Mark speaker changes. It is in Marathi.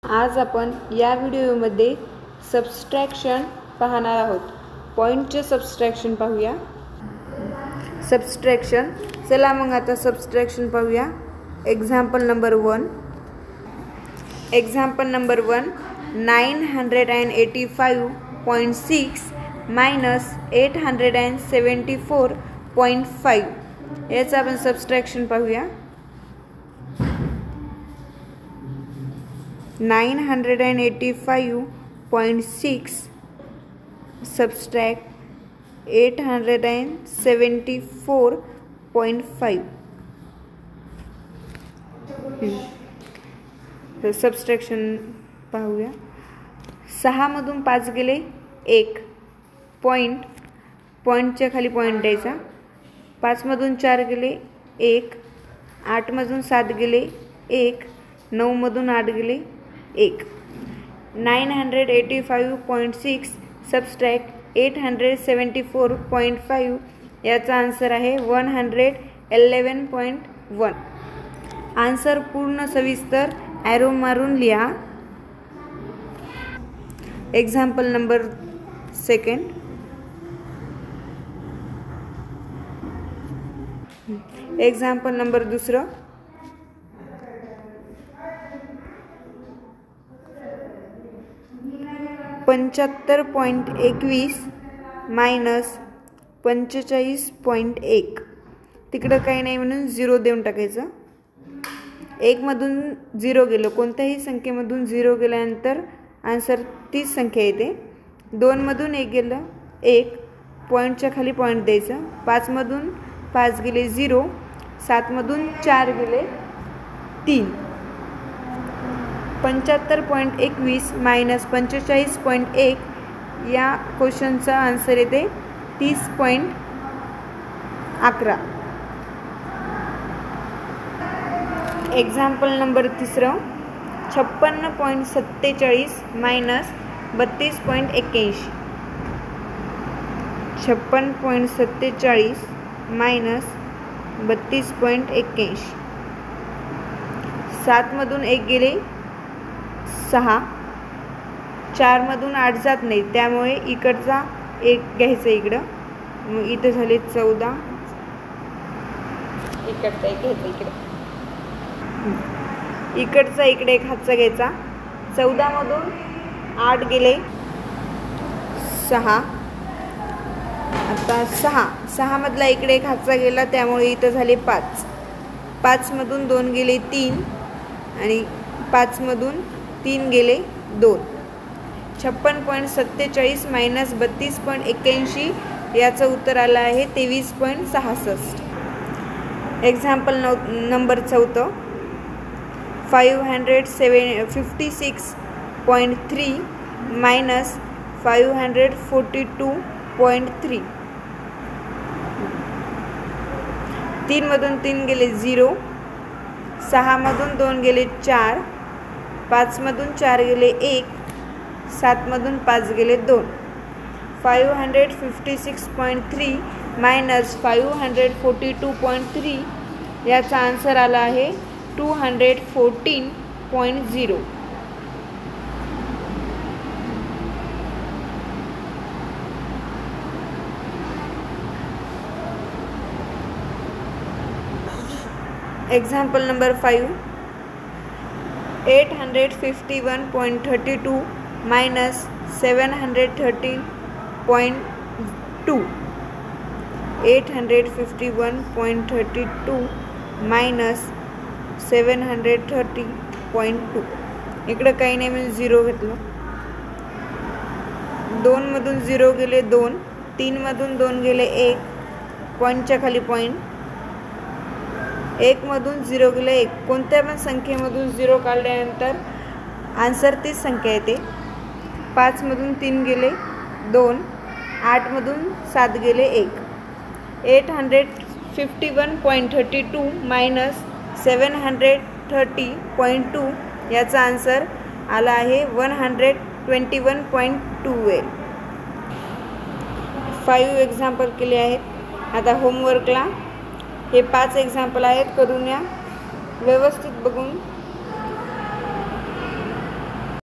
Speaker 1: आज आपण या व्हिडिओमध्ये सबट्रॅक्शन पाहणार आहोत। पॉइंटचे सबट्रॅक्शन पाहूया। सबट्रॅक्शन, चला मग आता सबट्रॅक्शन पाहूया। Example number 1। Example number 1, 985.6 minus 874.5 याचा आपण सबट्रॅक्शन पाहूया। 985.6 subtract 874.5 सबट्रॅक्शन पाहूया। 6 मधून 5 गेले 1 पॉइंटच्या खाली पॉइंट द्यायचा। 5 मधून 4 गेले 1, 8 मधून 7 गेले 1, 9 मधून 8 गेले 1। 985.6 सबट्रॅक्ट 874.5 याचा आन्सर आहे 111.1। आन्सर पूर्ण सविस्तर ॲरो मारून लिहा। Example number 2। Example number 2, 75.21 minus 45.1 तिकडं काही नाही म्हणून 0 देऊन टाकायचं। 1 मधून 0 गेलं, कोणत्याही संख्येमधून 0 गेल्यानंतर आन्सर तीच संख्या येते। 2 मधून 1 गेलं 1, पॉइंटच्या खाली पॉइंट द्यायचं। 5 मधून 5 गेले 0, 7 मधून 4 गेले 3। 75.21 मायनस 45.1 या क्वेश्चनचा आन्सर येते 30.11। Example number 3, 56.47 minus 32.81 56.47 minus 32.81। 7 मधून 1 गेले 6, 4 मधून 8 जात नाही, त्यामुळे इकडचा 1 घ्यायचा इकडं, मग इथं झाले 14, इकडचा 1 घ्यायचा इकडं, इकडचा इकडे 1 हातचा घ्यायचा। 14 मधून 8 गेले 6, आता 6 मधला इकडे 1 हातचा गेला, त्यामुळे इथं झाले 5। 5 मधून 2 गेले 3 आणि 5 मधून 3 गेले 2। 56.47 मायनस 32.81 याचं उत्तर आलं आहे 23.66। एक्झाम्पल नंबर 4, 556.3 मायनस 542.3 3 मधून 3 गेले 0, 6 मधून 2 गेले 4, 5 मधून 4 गेले 1, 7 मधून 5 गेले 2। 556.3 मायनस 542.3 याचा आन्सर आला आहे 214.0। एक्झाम्पल नंबर 5, 851.32 मायनस 713.2 851.32 मायनस 730.2 इकडं काही नाही म्हणजे 0 घेतलं। 2 मधून 0 गेले 2, 3 मधून 2 गेले 1, पॉइंटच्या खाली पॉइंट। 1 मधून 0 गेले 1, कोणत्या पण संख्येमधून 0 काढल्यानंतर आन्सर तीच संख्या येते। 5 मधून 3 गेले 2, 8 मधून 7 गेले 1। 851.32 मायनस 730.2 याचा आन्सर आला आहे 121.2। 5 एक्झाम्पल केले आहेत। आता होमवर्कला हे 5 एक्झाम्पल आहेत, करून या व्यवस्थित बघून